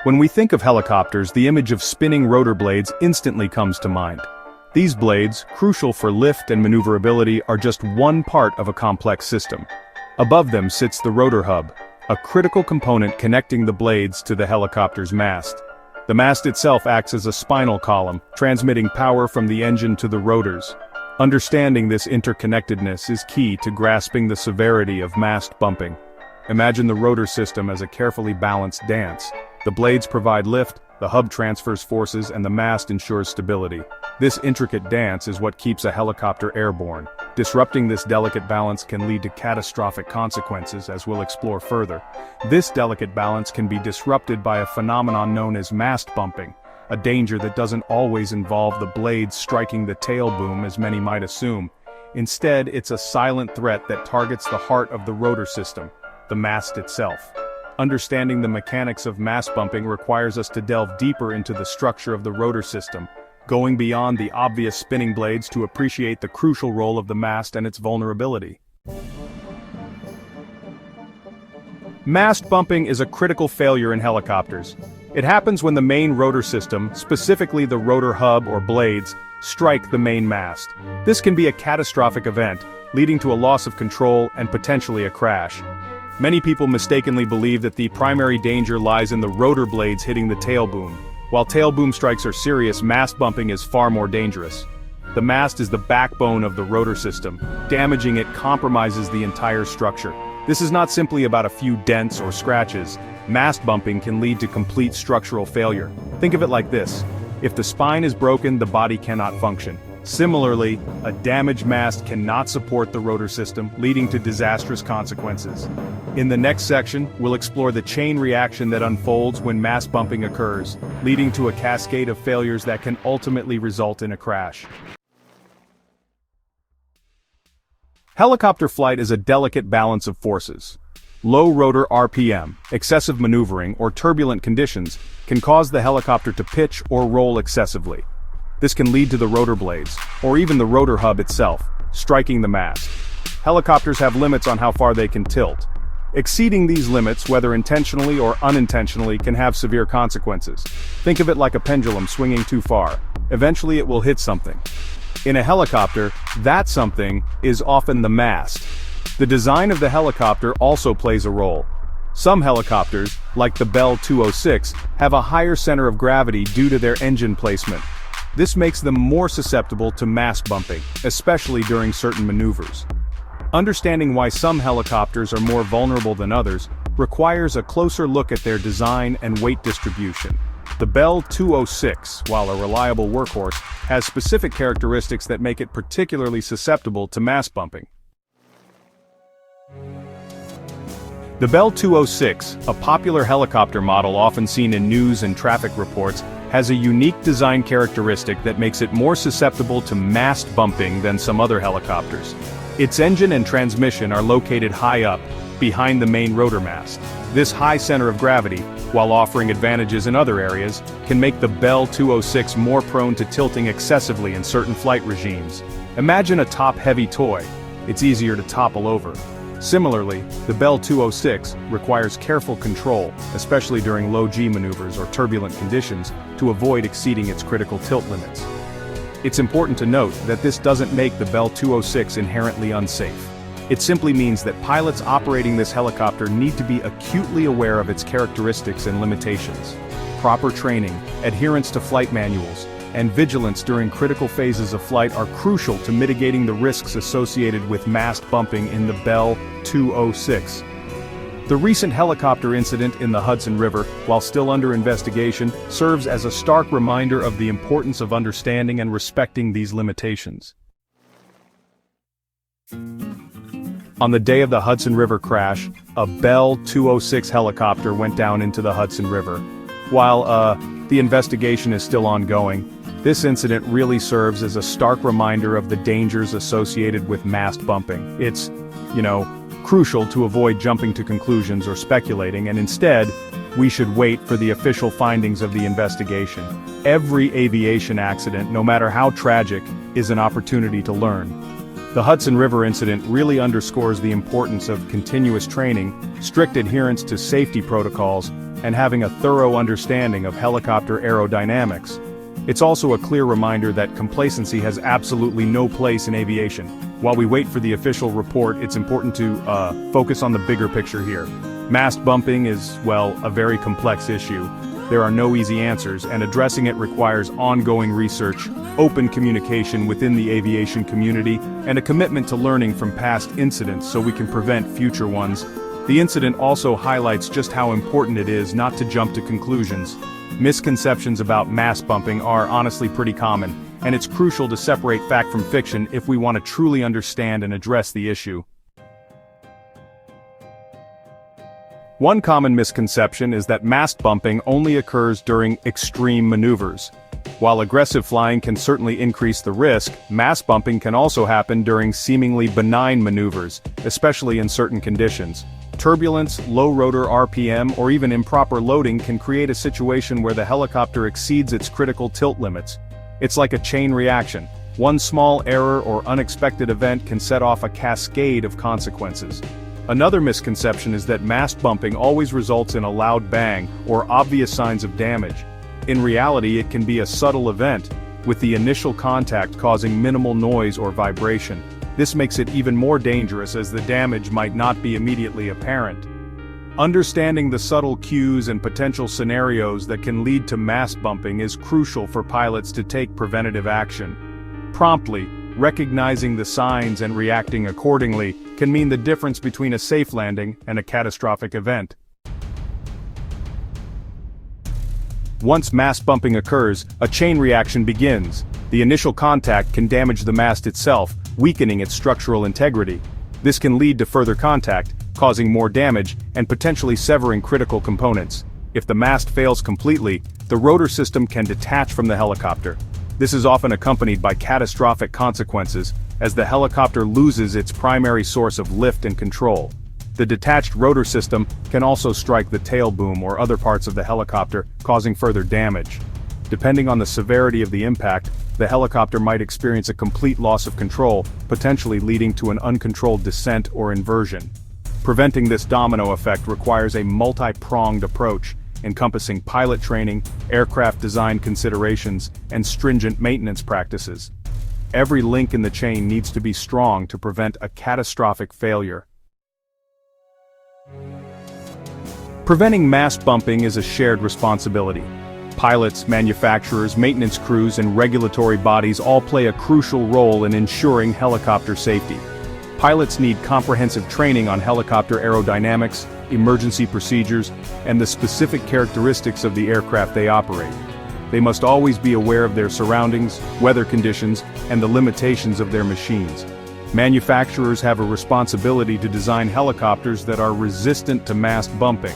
When we think of helicopters, the image of spinning rotor blades instantly comes to mind. These blades, crucial for lift and maneuverability, are just one part of a complex system. Above them sits the rotor hub, a critical component connecting the blades to the helicopter's mast. The mast itself acts as a spinal column, transmitting power from the engine to the rotors. Understanding this interconnectedness is key to grasping the severity of mast bumping. Imagine the rotor system as a carefully balanced dance. The blades provide lift, the hub transfers forces, and the mast ensures stability. This intricate dance is what keeps a helicopter airborne. Disrupting this delicate balance can lead to catastrophic consequences, as we'll explore further. This delicate balance can be disrupted by a phenomenon known as mast bumping, a danger that doesn't always involve the blades striking the tail boom as many might assume. Instead, it's a silent threat that targets the heart of the rotor system, the mast itself. Understanding the mechanics of mast bumping requires us to delve deeper into the structure of the rotor system, going beyond the obvious spinning blades to appreciate the crucial role of the mast and its vulnerability. Mast bumping is a critical failure in helicopters. It happens when the main rotor system, specifically the rotor hub or blades, strike the main mast. This can be a catastrophic event, leading to a loss of control and potentially a crash. Many people mistakenly believe that the primary danger lies in the rotor blades hitting the tail boom. While tail boom strikes are serious, mast bumping is far more dangerous. The mast is the backbone of the rotor system. Damaging it compromises the entire structure. This is not simply about a few dents or scratches. Mast bumping can lead to complete structural failure. Think of it like this. If the spine is broken, the body cannot function. Similarly, a damaged mast cannot support the rotor system, leading to disastrous consequences. In the next section, we'll explore the chain reaction that unfolds when mast bumping occurs, leading to a cascade of failures that can ultimately result in a crash. Helicopter flight is a delicate balance of forces. Low rotor RPM, excessive maneuvering, or turbulent conditions can cause the helicopter to pitch or roll excessively. This can lead to the rotor blades, or even the rotor hub itself, striking the mast. Helicopters have limits on how far they can tilt. Exceeding these limits, whether intentionally or unintentionally, can have severe consequences. Think of it like a pendulum swinging too far. Eventually it will hit something. In a helicopter, that something is often the mast. The design of the helicopter also plays a role. Some helicopters, like the Bell 206, have a higher center of gravity due to their engine placement. This makes them more susceptible to mast bumping, especially during certain maneuvers. Understanding why some helicopters are more vulnerable than others requires a closer look at their design and weight distribution. The Bell 206, while a reliable workhorse, has specific characteristics that make it particularly susceptible to mast bumping. The Bell 206, a popular helicopter model often seen in news and traffic reports, has a unique design characteristic that makes it more susceptible to mast bumping than some other helicopters. Its engine and transmission are located high up, behind the main rotor mast. This high center of gravity, while offering advantages in other areas, can make the Bell 206 more prone to tilting excessively in certain flight regimes. Imagine a top-heavy toy. It's easier to topple over. Similarly, the Bell 206 requires careful control, especially during low-G maneuvers or turbulent conditions, to avoid exceeding its critical tilt limits. It's important to note that this doesn't make the Bell 206 inherently unsafe. It simply means that pilots operating this helicopter need to be acutely aware of its characteristics and limitations. Proper training, adherence to flight manuals, and vigilance during critical phases of flight are crucial to mitigating the risks associated with mast bumping in the Bell 206. The recent helicopter incident in the Hudson River, while still under investigation, serves as a stark reminder of the importance of understanding and respecting these limitations. On the day of the Hudson River crash, a Bell 206 helicopter went down into the Hudson River. While, the investigation is still ongoing, this incident really serves as a stark reminder of the dangers associated with mast bumping. It's, crucial to avoid jumping to conclusions or speculating, and instead, we should wait for the official findings of the investigation. Every aviation accident, no matter how tragic, is an opportunity to learn. The Hudson River incident really underscores the importance of continuous training, strict adherence to safety protocols, and having a thorough understanding of helicopter aerodynamics. It's also a clear reminder that complacency has absolutely no place in aviation. While we wait for the official report, it's important to focus on the bigger picture here. Mast bumping is, well, a very complex issue. There are no easy answers, and addressing it requires ongoing research, open communication within the aviation community, and a commitment to learning from past incidents so we can prevent future ones. The incident also highlights just how important it is not to jump to conclusions. Misconceptions about mast bumping are honestly pretty common, and it's crucial to separate fact from fiction if we want to truly understand and address the issue. One common misconception is that mast bumping only occurs during extreme maneuvers. While aggressive flying can certainly increase the risk, mast bumping can also happen during seemingly benign maneuvers, especially in certain conditions. Turbulence, low rotor RPM, or even improper loading can create a situation where the helicopter exceeds its critical tilt limits. It's like a chain reaction. One small error or unexpected event can set off a cascade of consequences. Another misconception is that mast bumping always results in a loud bang or obvious signs of damage. In reality, it can be a subtle event, with the initial contact causing minimal noise or vibration. This makes it even more dangerous as the damage might not be immediately apparent. Understanding the subtle cues and potential scenarios that can lead to mast bumping is crucial for pilots to take preventative action. Promptly, recognizing the signs and reacting accordingly can mean the difference between a safe landing and a catastrophic event. Once mast bumping occurs, a chain reaction begins. The initial contact can damage the mast itself, weakening its structural integrity. This can lead to further contact, causing more damage, and potentially severing critical components. If the mast fails completely, the rotor system can detach from the helicopter. This is often accompanied by catastrophic consequences, as the helicopter loses its primary source of lift and control. The detached rotor system can also strike the tail boom or other parts of the helicopter, causing further damage. Depending on the severity of the impact, the helicopter might experience a complete loss of control, potentially leading to an uncontrolled descent or inversion. Preventing this domino effect requires a multi-pronged approach, encompassing pilot training, aircraft design considerations, and stringent maintenance practices. Every link in the chain needs to be strong to prevent a catastrophic failure. Preventing mast bumping is a shared responsibility. Pilots, manufacturers, maintenance crews, and regulatory bodies all play a crucial role in ensuring helicopter safety. Pilots need comprehensive training on helicopter aerodynamics, emergency procedures, and the specific characteristics of the aircraft they operate. They must always be aware of their surroundings, weather conditions, and the limitations of their machines. Manufacturers have a responsibility to design helicopters that are resistant to mast bumping.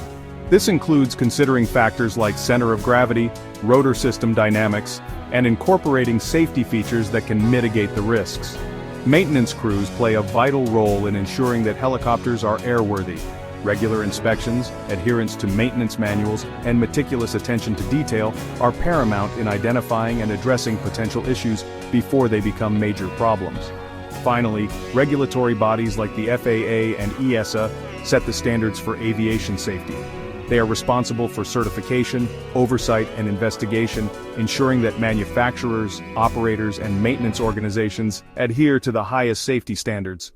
This includes considering factors like center of gravity, rotor system dynamics, and incorporating safety features that can mitigate the risks. Maintenance crews play a vital role in ensuring that helicopters are airworthy. Regular inspections, adherence to maintenance manuals, and meticulous attention to detail are paramount in identifying and addressing potential issues before they become major problems. Finally, regulatory bodies like the FAA and EASA set the standards for aviation safety. They are responsible for certification, oversight, and investigation, ensuring that manufacturers, operators, and maintenance organizations adhere to the highest safety standards.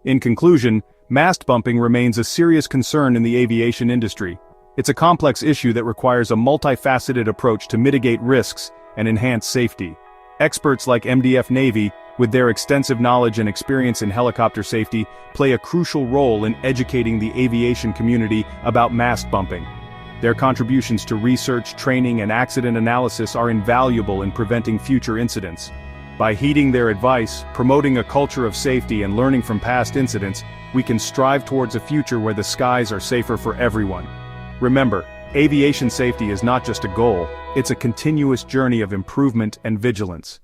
In conclusion, mast bumping remains a serious concern in the aviation industry. It's a complex issue that requires a multifaceted approach to mitigate risks and enhance safety. Experts like MDF Navy, with their extensive knowledge and experience in helicopter safety, play a crucial role in educating the aviation community about mast bumping. Their contributions to research, training, and accident analysis are invaluable in preventing future incidents. By heeding their advice, promoting a culture of safety, and learning from past incidents, we can strive towards a future where the skies are safer for everyone. Remember, aviation safety is not just a goal, it's a continuous journey of improvement and vigilance.